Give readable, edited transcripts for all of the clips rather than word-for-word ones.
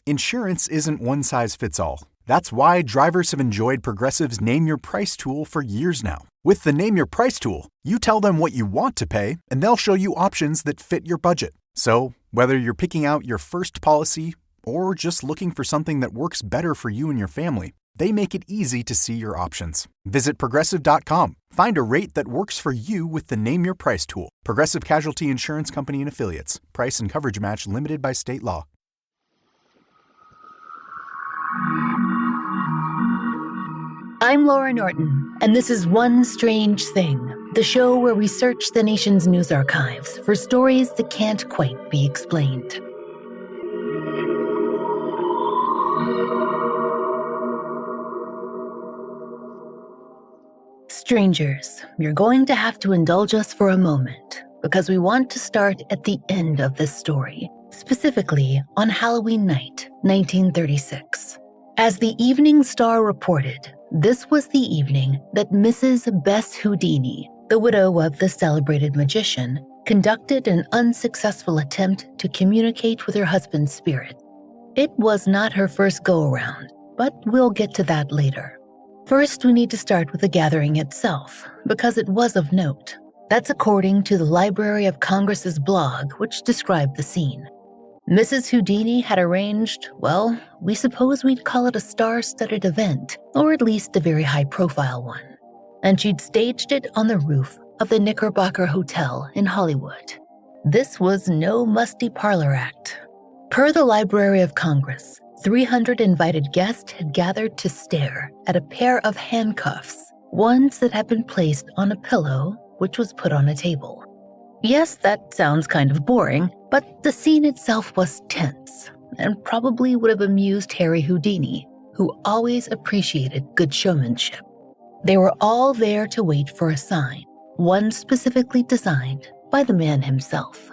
Insurance isn't one size fits all. That's why drivers have enjoyed Progressive's Name Your Price tool for years now. With the Name Your Price tool, you tell them what you want to pay, and they'll show you options that fit your budget. So, whether you're picking out your first policy or just looking for something that works better for you and your family, they make it easy to see your options. Visit Progressive.com. Find a rate that works for you with the Name Your Price tool. Progressive Casualty Insurance Company and Affiliates. Price and coverage match limited by state law. I'm Laurah Norton, and this is One Strange Thing, the show where we search the nation's news archives for stories that can't quite be explained. Strangers, you're going to have to indulge us for a moment, because we want to start at the end of this story, specifically on Halloween night, 1936. As the Evening Star reported, this was the evening that Mrs. Bess Houdini, the widow of the celebrated magician, conducted an unsuccessful attempt to communicate with her husband's spirit. It was not her first go-around, but we'll get to that later. First, we need to start with the gathering itself, because it was of note. That's according to the Library of Congress's blog, which described the scene. Mrs. Houdini had arranged, well, we suppose we'd call it a star-studded event, or at least a very high-profile one. And she'd staged it on the roof of the Knickerbocker Hotel in Hollywood. This was no musty parlor act. Per the Library of Congress, 300 invited guests had gathered to stare at a pair of handcuffs, ones that had been placed on a pillow, which was put on a table. Yes, that sounds kind of boring, but the scene itself was tense and probably would have amused Harry Houdini, who always appreciated good showmanship. They were all there to wait for a sign, one specifically designed by the man himself.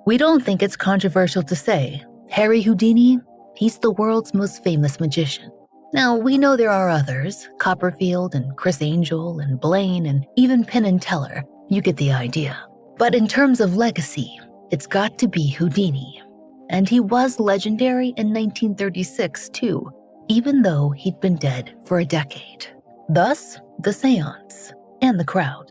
We don't think it's controversial to say, Harry Houdini, he's the world's most famous magician. Now, we know there are others, Copperfield and Criss Angel and Blaine and even Penn and Teller. You get the idea. But in terms of legacy, it's got to be Houdini. And he was legendary in 1936 too, even though he'd been dead for a decade. Thus, the seance and the crowd.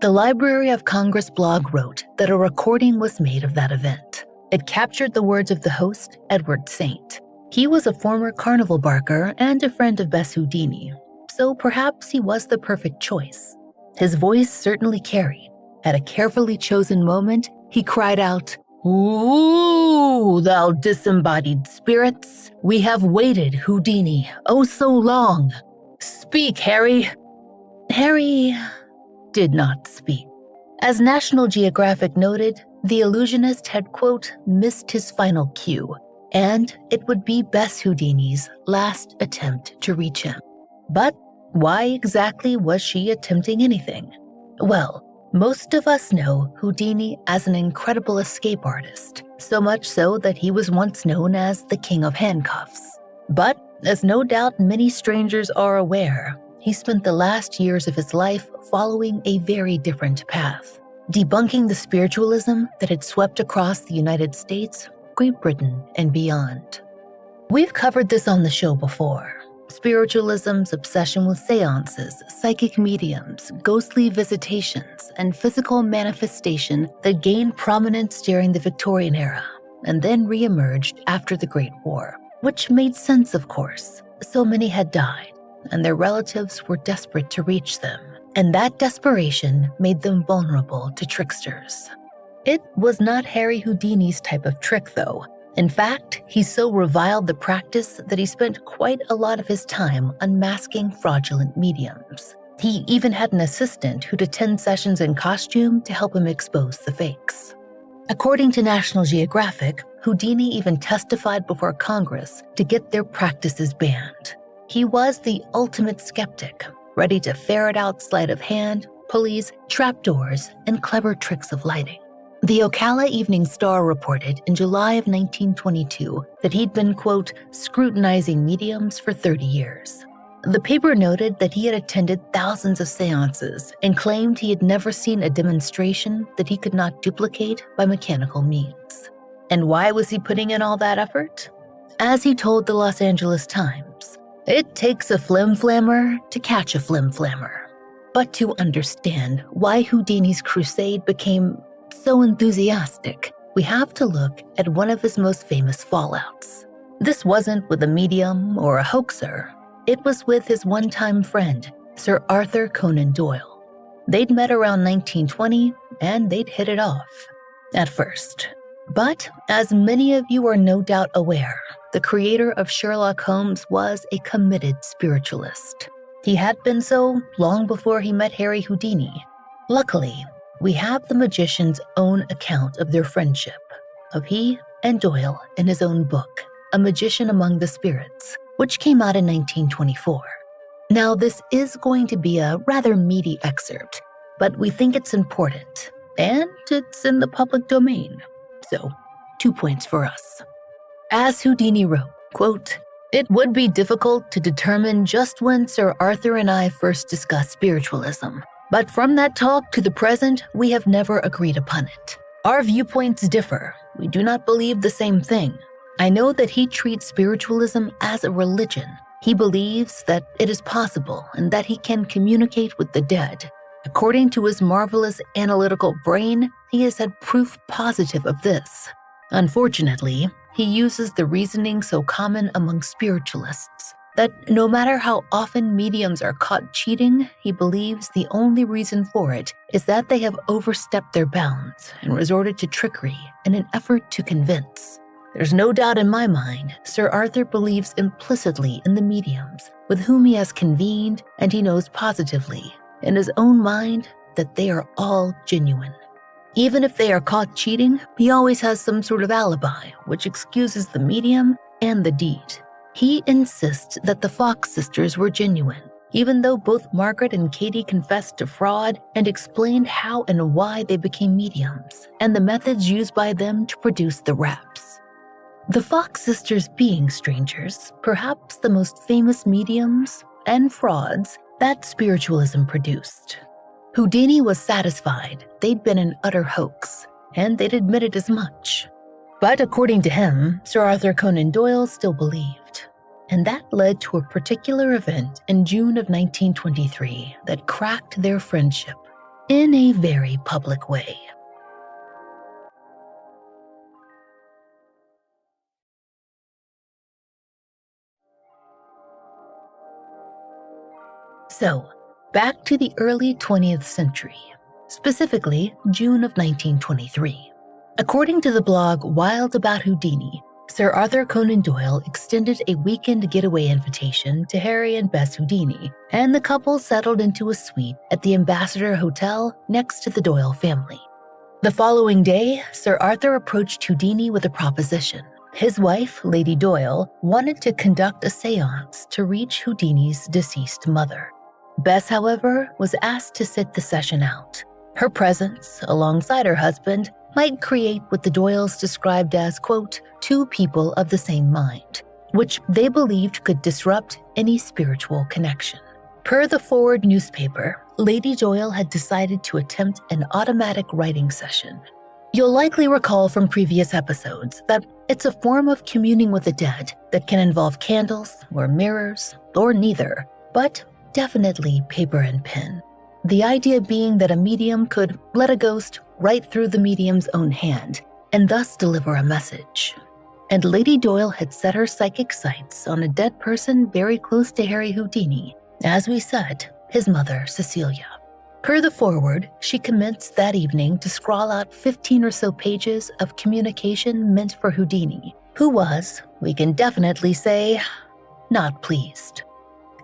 The Library of Congress blog wrote that a recording was made of that event. It captured the words of the host, Edward Saint. He was a former carnival barker and a friend of Bess Houdini, so perhaps he was the perfect choice. His voice certainly carried. At a carefully chosen moment, he cried out, "Ooh, thou disembodied spirits! We have waited, Houdini, oh so long! Speak, Harry!" Harry did not speak. As National Geographic noted, the illusionist had, quote, missed his final cue, and it would be Bess Houdini's last attempt to reach him. But why exactly was she attempting anything? Well, most of us know Houdini as an incredible escape artist, so much so that he was once known as the King of Handcuffs. But, as no doubt many strangers are aware, he spent the last years of his life following a very different path, debunking the spiritualism that had swept across the United States, Great Britain, and beyond. We've covered this on the show before. Spiritualism's obsession with seances, psychic mediums, ghostly visitations, and physical manifestation that gained prominence during the Victorian era and then re-emerged after the Great War, which made sense, of course. So many had died, and their relatives were desperate to reach them, and that desperation made them vulnerable to tricksters. It was not Harry Houdini's type of trick, though. In fact, he so reviled the practice that he spent quite a lot of his time unmasking fraudulent mediums. He even had an assistant who'd attend sessions in costume to help him expose the fakes. According to National Geographic, Houdini even testified before Congress to get their practices banned. He was the ultimate skeptic, ready to ferret out sleight of hand, pulleys, trapdoors, and clever tricks of lighting. The Ocala Evening Star reported in July of 1922 that he'd been, quote, scrutinizing mediums for 30 years. The paper noted that he had attended thousands of seances and claimed he had never seen a demonstration that he could not duplicate by mechanical means. And why was he putting in all that effort? As he told the Los Angeles Times, "It takes a flim-flammer to catch a flim-flammer." But to understand why Houdini's crusade became so enthusiastic, we have to look at one of his most famous fallouts. This wasn't with a medium or a hoaxer. It was with his one-time friend, Sir Arthur Conan Doyle. They'd met around 1920, and they'd hit it off at first. But as many of you are no doubt aware, the creator of Sherlock Holmes was a committed spiritualist. He had been so long before he met Harry Houdini. Luckily, we have the magician's own account of their friendship, of he and Doyle in his own book, A Magician Among the Spirits, which came out in 1924. Now, this is going to be a rather meaty excerpt, but we think it's important, and it's in the public domain. So, 2 points for us. As Houdini wrote, quote, "It would be difficult to determine just when Sir Arthur and I first discussed spiritualism, but from that talk to the present, we have never agreed upon it. Our viewpoints differ. We do not believe the same thing. I know that he treats spiritualism as a religion. He believes that it is possible and that he can communicate with the dead. According to his marvelous analytical brain, he has had proof positive of this. Unfortunately, he uses the reasoning so common among spiritualists that no matter how often mediums are caught cheating, he believes the only reason for it is that they have overstepped their bounds and resorted to trickery in an effort to convince. There's no doubt in my mind, Sir Arthur believes implicitly in the mediums with whom he has convened, and he knows positively, in his own mind, that they are all genuine. Even if they are caught cheating, he always has some sort of alibi, which excuses the medium and the deed. He insists that the Fox sisters were genuine, even though both Margaret and Katie confessed to fraud and explained how and why they became mediums, and the methods used by them to produce the raps. The Fox sisters being strangers, perhaps the most famous mediums and frauds that spiritualism produced. Houdini was satisfied they'd been an utter hoax, and they'd admitted as much. But according to him, Sir Arthur Conan Doyle still believed. And that led to a particular event in June of 1923 that cracked their friendship in a very public way. So, back to the early 20th century, specifically June of 1923. According to the blog Wild About Houdini, Sir Arthur Conan Doyle extended a weekend getaway invitation to Harry and Bess Houdini, and the couple settled into a suite at the Ambassador Hotel next to the Doyle family. The following day, Sir Arthur approached Houdini with a proposition. His wife, Lady Doyle, wanted to conduct a séance to reach Houdini's deceased mother. Bess, however, was asked to sit the session out. Her presence, alongside her husband, might create what the Doyles described as, quote, two people of the same mind, which they believed could disrupt any spiritual connection. Per the Forward newspaper, Lady Doyle had decided to attempt an automatic writing session. You'll likely recall from previous episodes that it's a form of communing with the dead that can involve candles or mirrors or neither, but definitely paper and pen. The idea being that a medium could let a ghost right through the medium's own hand and thus deliver a message. And Lady Doyle had set her psychic sights on a dead person very close to Harry Houdini, as we said, his mother, Cecilia. Per the Forward, she commenced that evening to scrawl out 15 or so pages of communication meant for Houdini, who was, we can definitely say, not pleased.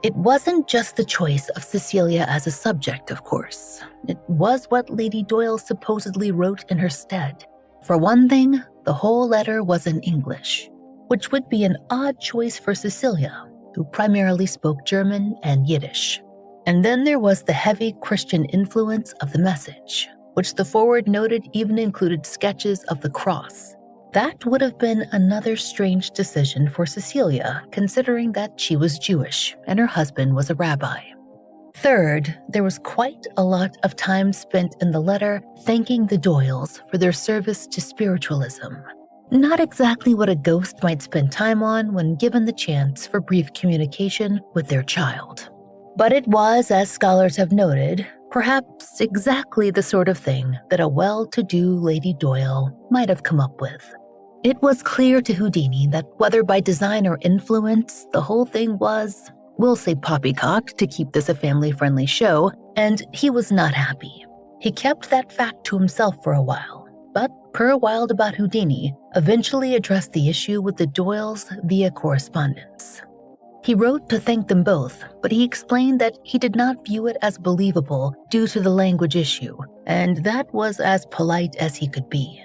It wasn't just the choice of Cecilia as a subject, of course. It was what Lady Doyle supposedly wrote in her stead. For one thing, the whole letter was in English, which would be an odd choice for Cecilia, who primarily spoke German and Yiddish. And then there was the heavy Christian influence of the message, which the Forward noted even included sketches of the cross. That would have been another strange decision for Cecilia, considering that she was Jewish and her husband was a rabbi. Third, there was quite a lot of time spent in the letter thanking the Doyles for their service to spiritualism. Not exactly what a ghost might spend time on when given the chance for brief communication with their child. But it was, as scholars have noted, perhaps exactly the sort of thing that a well-to-do Lady Doyle might have come up with. It was clear to Houdini that whether by design or influence, the whole thing was, we'll say poppycock to keep this a family-friendly show, and he was not happy. He kept that fact to himself for a while, but per Wild About Houdini, eventually addressed the issue with the Doyles via correspondence. He wrote to thank them both, but he explained that he did not view it as believable due to the language issue, and that was as polite as he could be.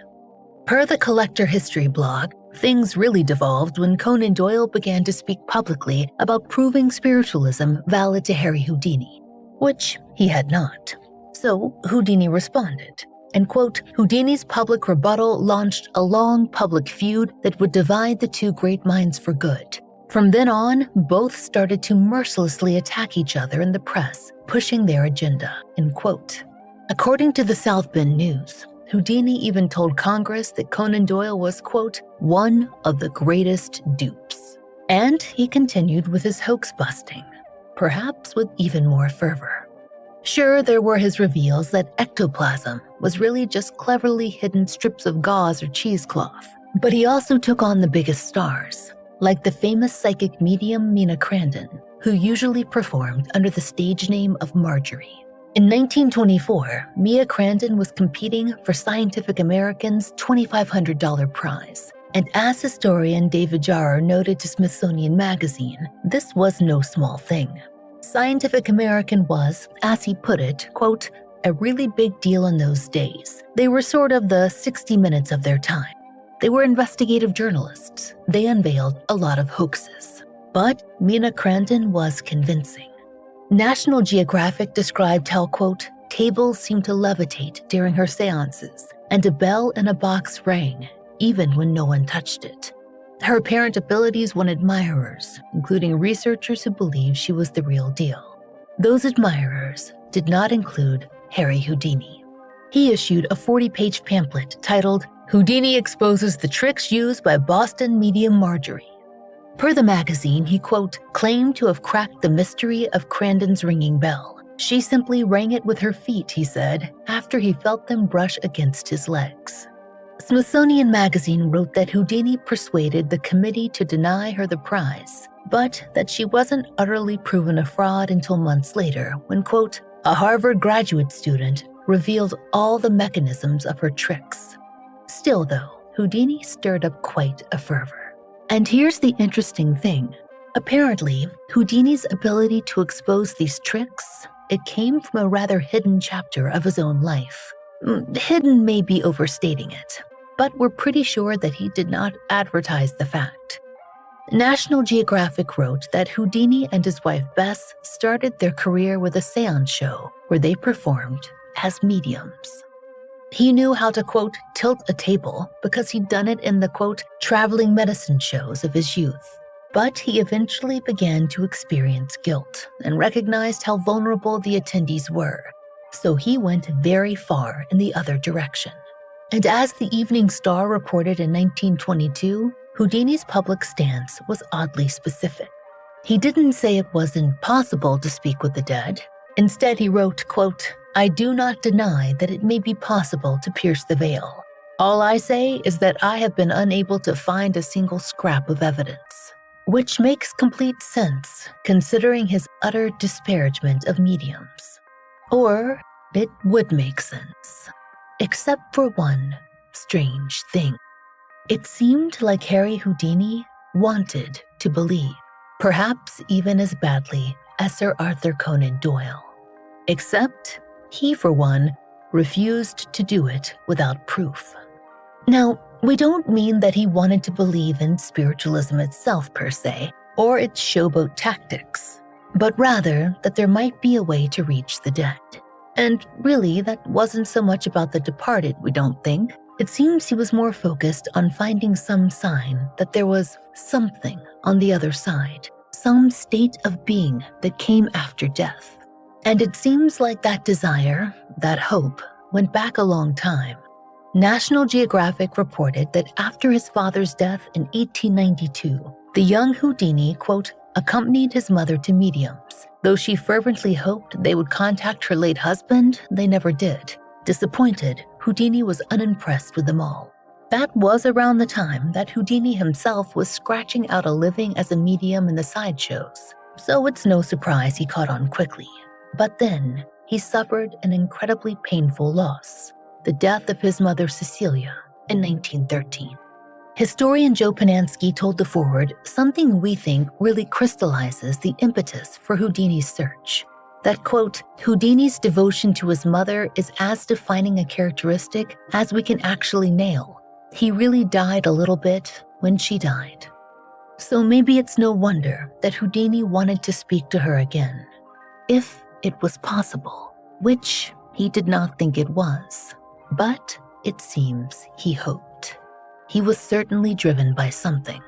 Per the Collector History blog, things really devolved when Conan Doyle began to speak publicly about proving spiritualism valid to Harry Houdini, which he had not. So Houdini responded, and quote, Houdini's public rebuttal launched a long public feud that would divide the two great minds for good. From then on, both started to mercilessly attack each other in the press, pushing their agenda, end quote. According to the South Bend News, Houdini even told Congress that Conan Doyle was, quote, one of the greatest dupes. And he continued with his hoax busting, perhaps with even more fervor. Sure, there were his reveals that ectoplasm was really just cleverly hidden strips of gauze or cheesecloth, but he also took on the biggest stars, like the famous psychic medium Mina Crandon, who usually performed under the stage name of Marjorie. In 1924, Mia Crandon was competing for Scientific American's $2,500 prize, and as historian David Jarrer noted to Smithsonian Magazine, this was no small thing. Scientific American was, as he put it, quote, a really big deal in those days. They were sort of the 60 Minutes of their time. They were investigative journalists. They unveiled a lot of hoaxes. But Mina Crandon was convincing. National Geographic described how, quote, tables seemed to levitate during her seances, and a bell in a box rang, even when no one touched it. Her apparent abilities won admirers, including researchers who believed she was the real deal. Those admirers did not include Harry Houdini. He issued a 40-page pamphlet titled, Houdini Exposes the Tricks Used by Boston Medium Marjorie. Per the magazine, he, quote, claimed to have cracked the mystery of Crandon's ringing bell. She simply rang it with her feet, he said, after he felt them brush against his legs. Smithsonian Magazine wrote that Houdini persuaded the committee to deny her the prize, but that she wasn't utterly proven a fraud until months later when, quote, a Harvard graduate student revealed all the mechanisms of her tricks. Still, though, Houdini stirred up quite a fervor. And here's the interesting thing. Apparently, Houdini's ability to expose these tricks, it came from a rather hidden chapter of his own life. Hidden may be overstating it, but we're pretty sure that he did not advertise the fact. National Geographic wrote that Houdini and his wife Bess started their career with a seance show where they performed as mediums. He knew how to, quote, tilt a table because he'd done it in the, quote, traveling medicine shows of his youth. But he eventually began to experience guilt and recognized how vulnerable the attendees were. So he went very far in the other direction. And as the Evening Star reported in 1922, Houdini's public stance was oddly specific. He didn't say it was impossible to speak with the dead. Instead, he wrote, quote, I do not deny that it may be possible to pierce the veil. All I say is that I have been unable to find a single scrap of evidence, which makes complete sense considering his utter disparagement of mediums. Or it would make sense, except for one strange thing. It seemed like Harry Houdini wanted to believe, perhaps even as badly as Sir Arthur Conan Doyle. Except he, for one, refused to do it without proof. Now, we don't mean that he wanted to believe in spiritualism itself per se, or its showboat tactics, but rather that there might be a way to reach the dead. And really, that wasn't so much about the departed, we don't think. It seems he was more focused on finding some sign that there was something on the other side, some state of being that came after death. And it seems like that desire, that hope, went back a long time. National Geographic reported that after his father's death in 1892, the young Houdini, quote, accompanied his mother to mediums. Though she fervently hoped they would contact her late husband, they never did. Disappointed, Houdini was unimpressed with them all. That was around the time that Houdini himself was scratching out a living as a medium in the sideshows, so it's no surprise he caught on quickly. But then, he suffered an incredibly painful loss, the death of his mother Cecilia in 1913. Historian Joe Panansky told the foreword something we think really crystallizes the impetus for Houdini's search. That, quote, Houdini's devotion to his mother is as defining a characteristic as we can actually nail. He really died a little bit when she died. So maybe it's no wonder that Houdini wanted to speak to her again, if it was possible, which he did not think it was. But it seems he hoped. He was certainly driven by something.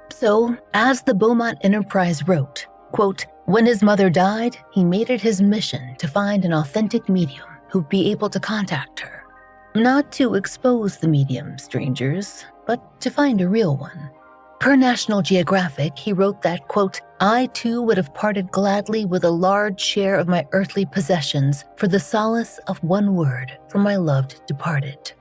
So, as the Beaumont Enterprise wrote, quote, when his mother died, he made it his mission to find an authentic medium who'd be able to contact her. Not to expose the medium, strangers, but to find a real one. Per National Geographic, he wrote that, quote, I too would have parted gladly with a large share of my earthly possessions for the solace of one word from my loved departed.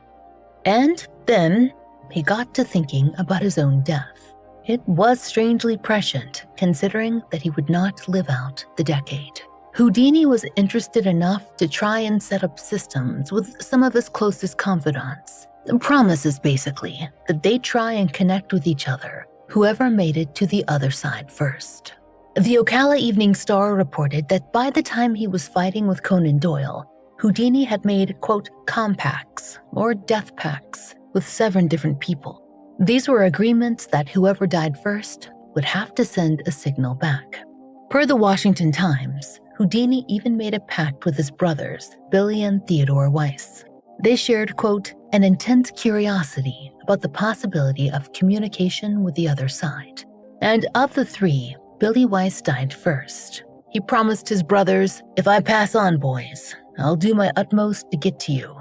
And then he got to thinking about his own death. It was strangely prescient, considering that he would not live out the decade. Houdini was interested enough to try and set up systems with some of his closest confidants. Promises, basically, that they'd try and connect with each other, whoever made it to the other side first. The Ocala Evening Star reported that by the time he was fighting with Conan Doyle, Houdini had made, quote, compacts, or death pacts, with 7 different people. These were agreements that whoever died first would have to send a signal back. Per the Washington Times, Houdini even made a pact with his brothers, Billy and Theodore Weiss. They shared, quote, an intense curiosity about the possibility of communication with the other side. And of the 3, Billy Weiss died first. He promised his brothers, if I pass on, boys, I'll do my utmost to get to you.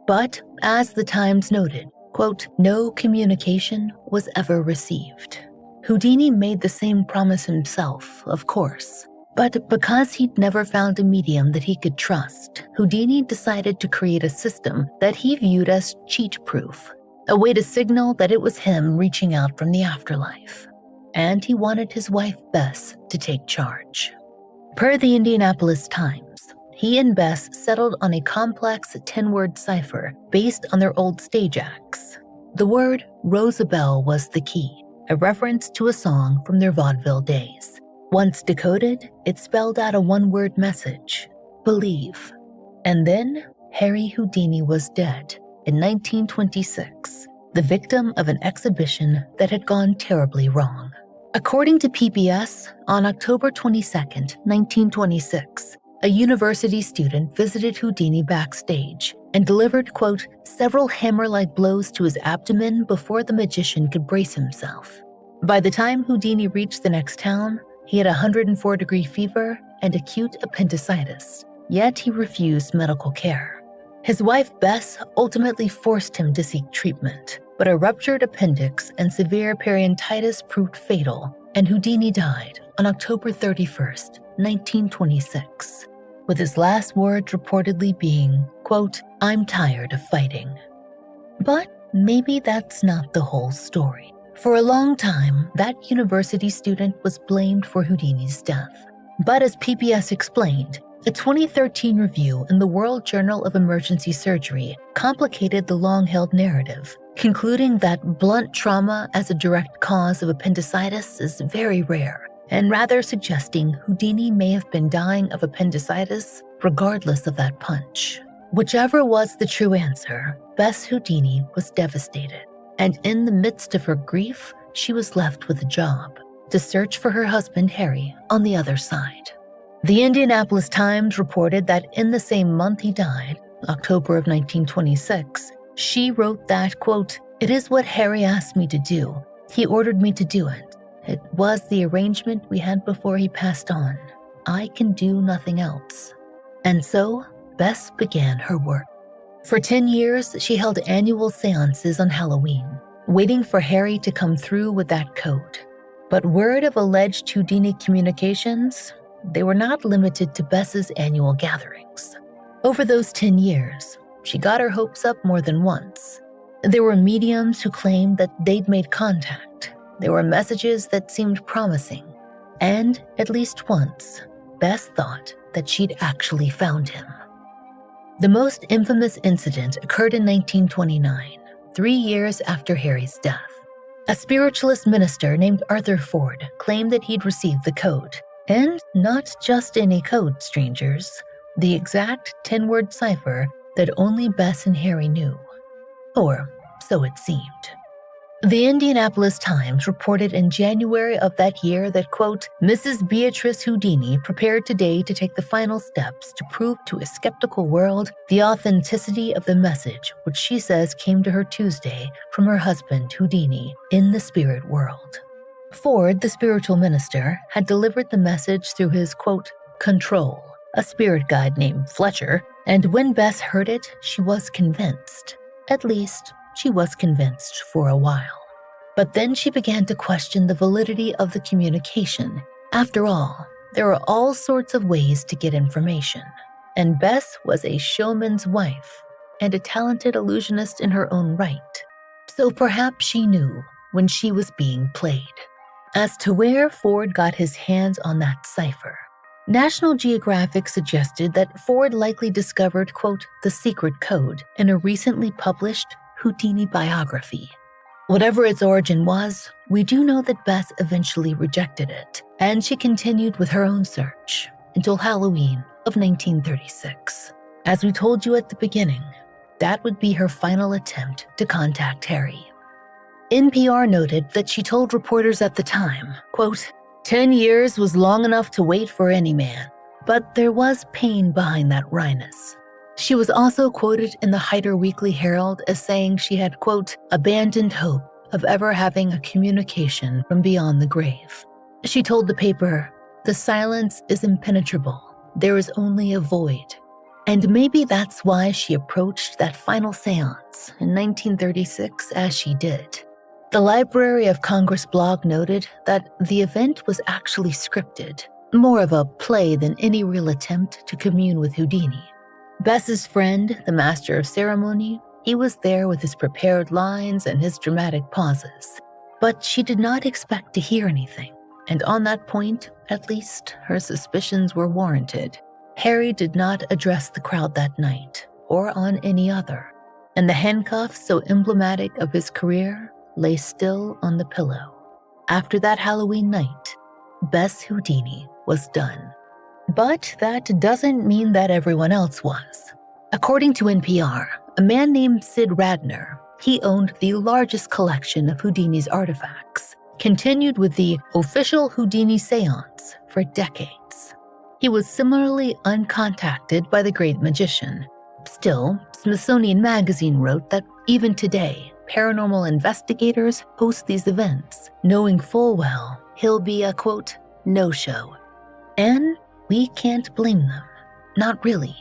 But, as the Times noted, quote, no communication was ever received. Houdini made the same promise himself, of course. But because he'd never found a medium that he could trust, Houdini decided to create a system that he viewed as cheat-proof, a way to signal that it was him reaching out from the afterlife. And he wanted his wife, Bess, to take charge. Per the Indianapolis Times, he and Bess settled on a complex 10-word cipher based on their old stage acts. The word Rosabelle was the key, a reference to a song from their vaudeville days. Once decoded, it spelled out a one-word message, believe. And then, Harry Houdini was dead in 1926, the victim of an exhibition that had gone terribly wrong. According to PBS, on October 22, 1926, a university student visited Houdini backstage and delivered, quote, several hammer-like blows to his abdomen before the magician could brace himself. By the time Houdini reached the next town, he had 104-degree fever and acute appendicitis, yet he refused medical care. His wife, Bess, ultimately forced him to seek treatment, but a ruptured appendix and severe periodontitis proved fatal, and Houdini died on October 31st, 1926, with his last words reportedly being, quote, I'm tired of fighting. But maybe that's not the whole story. For a long time, that university student was blamed for Houdini's death. But as PBS explained, a 2013 review in the World Journal of Emergency Surgery complicated the long-held narrative, concluding that blunt trauma as a direct cause of appendicitis is very rare, and rather suggesting Houdini may have been dying of appendicitis regardless of that punch. Whichever was the true answer, Bess Houdini was devastated. And in the midst of her grief, she was left with a job to search for her husband, Harry, on the other side. The Indianapolis Times reported that in the same month he died, October of 1926, she wrote that, quote, it is what Harry asked me to do. He ordered me to do it. It was the arrangement we had before he passed on. I can do nothing else. And so, Bess began her work. For 10 years, she held annual seances on Halloween, waiting for Harry to come through with that code. But word of alleged Houdini communications, they were not limited to Bess's annual gatherings. Over those 10 years, she got her hopes up more than once. There were mediums who claimed that they'd made contact. There were messages that seemed promising. And at least once, Bess thought that she'd actually found him. The most infamous incident occurred in 1929, 3 years after Harry's death. A spiritualist minister named Arthur Ford claimed that he'd received the code. And not just any code, strangers. The exact 10-word cipher that only Bess and Harry knew. Or so it seemed. The Indianapolis Times reported in January of that year that, quote, Mrs. Beatrice Houdini prepared today to take the final steps to prove to a skeptical world the authenticity of the message which she says came to her Tuesday from her husband Houdini in the spirit world. Ford, the spiritual minister, had delivered the message through his, quote, control, a spirit guide named Fletcher, and when Bess heard it, she was convinced. At least, she was convinced for a while. But then she began to question the validity of the communication. After all, there are all sorts of ways to get information. And Bess was a showman's wife and a talented illusionist in her own right. So perhaps she knew when she was being played. As to where Ford got his hands on that cipher, National Geographic suggested that Ford likely discovered, quote, the secret code in a recently published Houdini biography. Whatever its origin was, we do know that Bess eventually rejected it, and she continued with her own search until Halloween of 1936. As we told you at the beginning, that would be her final attempt to contact Harry. NPR noted that she told reporters at the time, quote, 10 years was long enough to wait for any man, but there was pain behind that wryness. She was also quoted in the Hyder Weekly Herald as saying she had, quote, abandoned hope of ever having a communication from beyond the grave. She told the paper, the silence is impenetrable. There is only a void. And maybe that's why she approached that final seance in 1936 as she did. The Library of Congress blog noted that the event was actually scripted, more of a play than any real attempt to commune with Houdini. Bess's friend, the master of ceremony, he was there with his prepared lines and his dramatic pauses. But she did not expect to hear anything, and on that point, at least, her suspicions were warranted. Harry did not address the crowd that night, or on any other, and the handcuffs so emblematic of his career lay still on the pillow. After that Halloween night, Bess Houdini was done. But that doesn't mean that everyone else was. According to NPR, a man named Sid Radner, he owned the largest collection of Houdini's artifacts, continued with the official Houdini seance for decades. He was similarly uncontacted by the great magician. Still, Smithsonian Magazine wrote that even today, paranormal investigators host these events, knowing full well he'll be a, quote, no-show. And we can't blame them. Not really.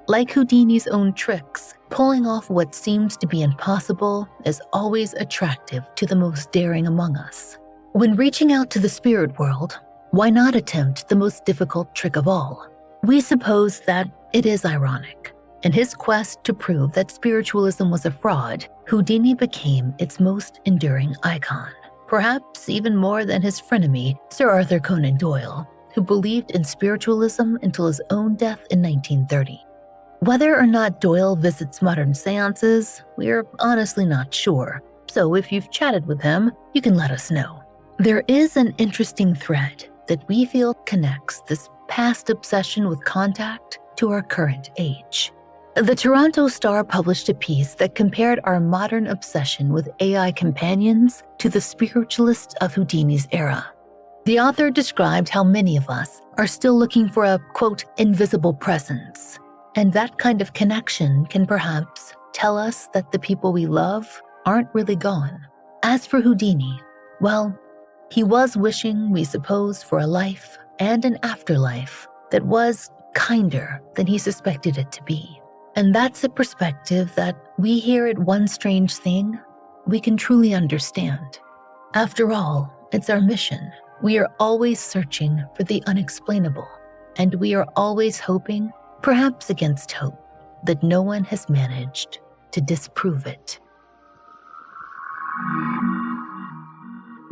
Like Houdini's own tricks, pulling off what seems to be impossible is always attractive to the most daring among us. When reaching out to the spirit world, why not attempt the most difficult trick of all? We suppose that it is ironic. In his quest to prove that spiritualism was a fraud, Houdini became its most enduring icon, perhaps even more than his frenemy, Sir Arthur Conan Doyle, who believed in spiritualism until his own death in 1930. Whether or not Doyle visits modern seances, we're honestly not sure, so if you've chatted with him, you can let us know. There is an interesting thread that we feel connects this past obsession with contact to our current age. The Toronto Star published a piece that compared our modern obsession with AI companions to the spiritualists of Houdini's era. The author described how many of us are still looking for a, quote, invisible presence, and that kind of connection can perhaps tell us that the people we love aren't really gone. As for Houdini, well, he was wishing, we suppose, for a life and an afterlife that was kinder than he suspected it to be. And that's a perspective that we here at One Strange Thing, we can truly understand. After all, it's our mission. We are always searching for the unexplainable, and we are always hoping, perhaps against hope, that no one has managed to disprove it.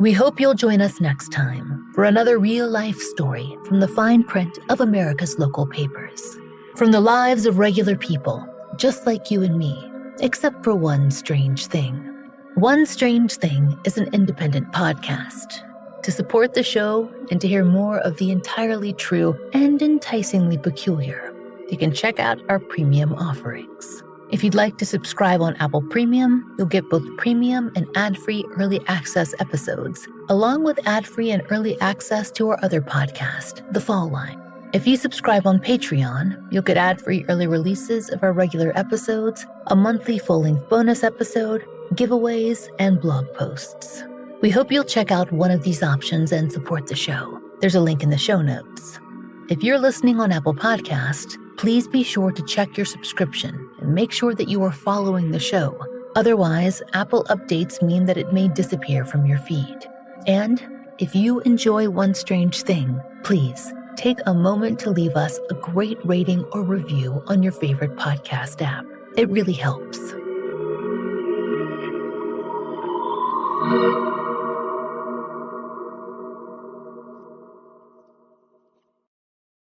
We hope you'll join us next time for another real-life story from the fine print of America's local papers. From the lives of regular people, just like you and me, except for one strange thing. One Strange Thing is an independent podcast. To support the show and to hear more of the entirely true and enticingly peculiar, you can check out our premium offerings. If you'd like to subscribe on Apple Premium, you'll get both premium and ad-free early access episodes, along with ad-free and early access to our other podcast, The Fall Line. If you subscribe on Patreon, you'll get ad-free early releases of our regular episodes, a monthly full-length bonus episode, giveaways, and blog posts. We hope you'll check out one of these options and support the show. There's a link in the show notes. If you're listening on Apple Podcasts, please be sure to check your subscription and make sure that you are following the show. Otherwise, Apple updates mean that it may disappear from your feed. And if you enjoy One Strange Thing, please take a moment to leave us a great rating or review on your favorite podcast app. It really helps.